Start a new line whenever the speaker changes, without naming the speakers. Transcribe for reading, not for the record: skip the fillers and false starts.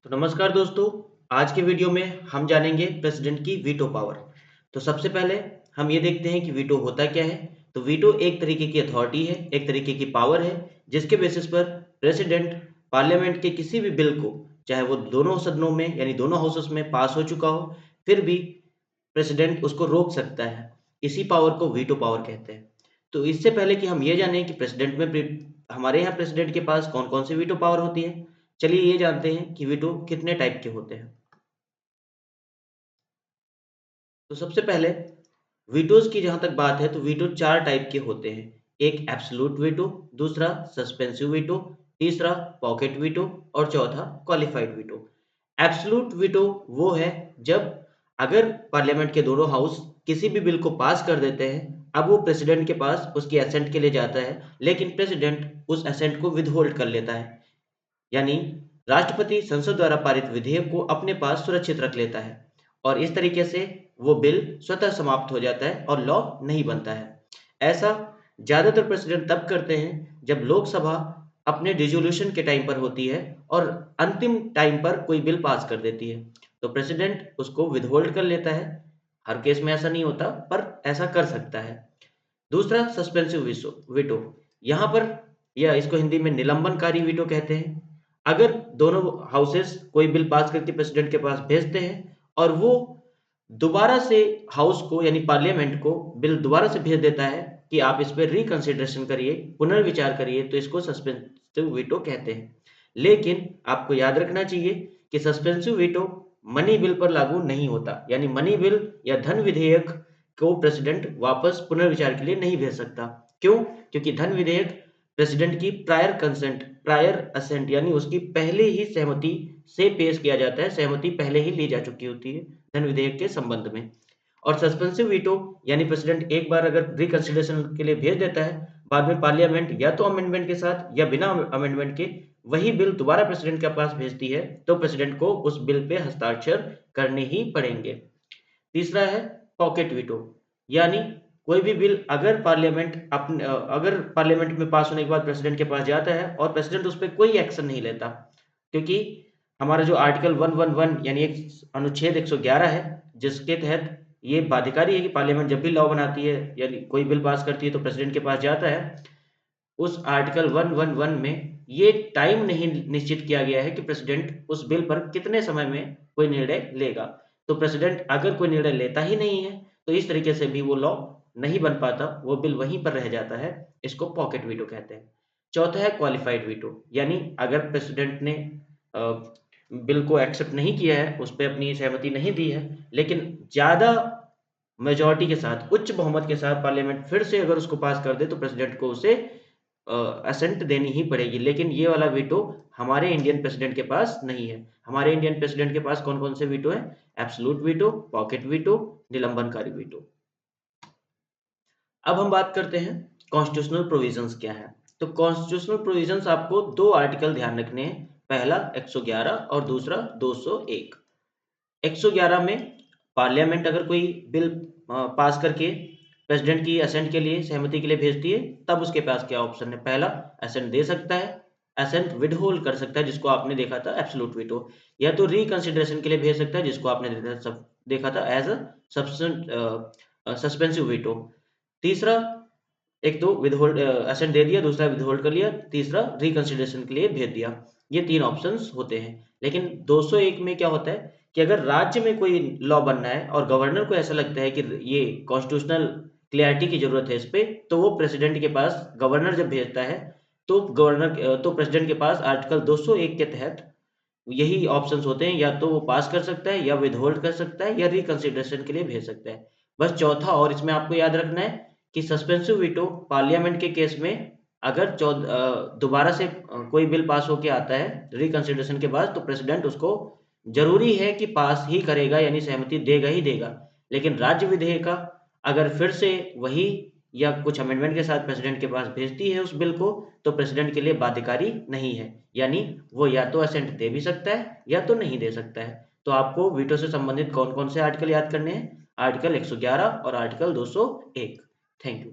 तो नमस्कार दोस्तों, आज के वीडियो में हम जानेंगे प्रेसिडेंट की वीटो पावर। तो सबसे पहले हम ये देखते हैं कि वीटो होता क्या है। तो वीटो एक तरीके की अथॉरिटी है, एक तरीके की पावर है, जिसके बेसिस पर प्रेसिडेंट पार्लियामेंट के किसी भी बिल को, चाहे वो दोनों सदनों में यानी दोनों हाउसेस में पास हो चुका हो, फिर भी प्रेसिडेंट उसको रोक सकता है। इसी पावर को वीटो पावर कहते हैं। तो इससे पहले कि हम ये जानें कि हमारे यहाँ प्रेसिडेंट के पास कौन-कौन सी वीटो पावर होती है, चलिए ये जानते हैं कि वीटो कितने टाइप के होते हैं। तो सबसे पहले वीटोज़ की जहाँ तक बात है तो वीटो 4 टाइप के होते हैं। एक एब्सोल्यूट वीटो, दूसरा सस्पेंसिव वीटो, तीसरा पॉकेट वीटो और चौथा क्वालिफाइड वीटो। एब्सोल्यूट वीटो वो है जब अगर पार्लियामेंट के दोनों हाउस किसी भी बिल को पास कर देते हैं, अब वो प्रेसिडेंट के पास उसकी असेंट के लिए जाता है, लेकिन प्रेसिडेंट उस असेंट को विथहोल्ड कर लेता है। यानी राष्ट्रपति संसद द्वारा पारित विधेयक को अपने पास सुरक्षित रख लेता है और इस तरीके से वो बिल स्वतः समाप्त हो जाता है और लॉ नहीं बनता है। ऐसा ज्यादातर प्रेसिडेंट तब करते हैं जब लोकसभा अपने डिसोल्यूशन के टाइम पर होती है और अंतिम टाइम पर कोई बिल पास कर देती है, तो प्रेसिडेंट उसको विथहोल्ड कर लेता है। हर केस में ऐसा नहीं होता, पर ऐसा कर सकता है। दूसरा सस्पेंसिव वीटो, यहाँ पर या इसको हिंदी में निलंबनकारी वीटो कहते हैं। अगर दोनों हाउसेस कोई बिल पास करके प्रेसिडेंट के पास भेजते हैं और वो दोबारा से हाउस को यानी पार्लियामेंट को बिल दोबारा से भेज देता है कि आप इस पे रिकंसिडरेशन करिए, पुनर्विचार करिए, तो इसको सस्पेंसिव वीटो कहते हैं। लेकिन आपको याद रखना चाहिए कि सस्पेंसिव वीटो मनी बिल पर लागू नहीं होता, यानी मनी बिल या धन विधेयक को प्रेसिडेंट वापस पुनर्विचार के लिए नहीं भेज सकता। क्यों? क्योंकि धन विधेयक प्रेसिडेंट की प्रायर असेंट यानी उसकी पहले ही सहमति से पेश किया जाता है, सहमति पहले ही ली जा चुकी होती है धन विधेयक के संबंध में। और सस्पेंसिव वीटो यानी प्रेसिडेंट एक बार अगर रिकंसिडरेशन के लिए भेज देता है, बाद में पार्लियामेंट या तो अमेंडमेंट के साथ या बिना अमेंडमेंट के वही बिल दोबारा प्रेसिडेंट के पास भेजती है, तो प्रेसिडेंट को उस बिल पे हस्ताक्षर करने ही पड़ेंगे। तीसरा है पॉकेट वीटो, यानी कोई भी बिल अगर पार्लियामेंट में पास होने के बाद प्रेसिडेंट के पास जाता है और प्रेसिडेंट उस पे कोई एक्शन नहीं लेता, क्योंकि हमारा जो आर्टिकल 111 यानी एक अनुच्छेद 111 है, जिसके तहत ये बाध्यकारी है कि पार्लियामेंट जब भी लॉ बनाती है यानी कोई बिल पास करती है तो प्रेसिडेंट के पास जाता है। उस आर्टिकल 111 में ये टाइम नहीं निश्चित किया गया है कि प्रेसिडेंट उस बिल पर कितने समय में कोई निर्णय लेगा। तो प्रेसिडेंट अगर कोई निर्णय लेता ही नहीं है, तो इस तरीके से भी वो लॉ नहीं बन पाता, वो बिल वहीं पर रह जाता है। इसको पॉकेट वीटो कहते हैं। चौथा है क्वालिफाइड वीटो, यानी अगर प्रेसिडेंट ने अ, बिल को एक्सेप्ट नहीं किया है, उस पे अपनी सहमति नहीं दी है, लेकिन ज़्यादा मेजॉरिटी के साथ, उच्च बहुमत के साथ पार्लियामेंट फिर से अगर उसको पास कर दे, तो प्रेसिडेंट को उसे असेंट देनी ही पड़ेगी। लेकिन ये वाला वीटो हमारे इंडियन प्रेसिडेंट के पास नहीं है। हमारे इंडियन प्रेसिडेंट के पास कौन-कौन से वीटो हैं? एब्सोल्यूट वीटो, पॉकेट वीटो, निलंबनकारी वीटो। अब हम बात करते हैं कॉन्स्टिट्यूशनल प्रोविजंस क्या है। तो कॉन्स्टिट्यूशनल प्रोविजंस आपको 2 आर्टिकल ध्यान रखने हैं। पहला 111 और दूसरा 201। 111 में पार्लियामेंट अगर कोई बिल पास करके प्रेसिडेंट की असेंट के लिए सहमति के लिए भेजती है, तब उसके पास क्या ऑप्शन है? पहला, असेंट दे सकता है, असेंट विथहोल्ड कर सकता है, जिसको आपने देखा था एब्सोल्यूट वीटो, या तो रिकंसिडरेशन के लिए भेज सकता है, जिसको आपने देखा था एज सस्पेंसिव वीटो। तीसरा, एक तो असेंट दे दिया, दूसरा विथहोल्ड कर लिया, तीसरा रिकंसिडरेशन के लिए भेज दिया। ये 3 ऑप्शंस होते हैं। लेकिन 201 में क्या होता है कि अगर राज्य में कोई लॉ बनना है और गवर्नर को ऐसा लगता है कि ये कॉन्स्टिट्यूशनल क्लैरिटी की ज़रूरत है इस पे, तो वो प्रेसिडेंट के पास गवर्नर जब भेजता है, तो प्रेसिडेंट के पास आर्टिकल 201 के तहत यही ऑप्शंस होते हैं, या तो वो पास कर सकता है, या विथहोल्ड कर सकता है, या रिकंसिडरेशन के लिए भेज सकता है। बस चौथा और इसमें आपको याद रखना है कि सस्पेंसिव वीटो पार्लियामेंट के केस में अगर दोबारा से कोई बिल पास होके आता है रिकंसिडरेशन के बाद, तो प्रेसिडेंट उसको ज़रूरी है कि पास ही करेगा, यानी सहमति देगा ही देगा। लेकिन राज्य विधेयिका अगर फिर से वही या कुछ अमेंडमेंट के साथ प्रेसिडेंट के पास भेजती है उस बिल को, तो प्रेसिडेंट के लिए बाध्यकारी नहीं है। यानी वो या तो असेंट दे भी सकता है या तो नहीं दे सकता है। तो आपको वीटो से संबंधित कौन-कौन से आर्टिकल याद करने हैं? आर्टिकल 111 और आर्टिकल 201। Thank you.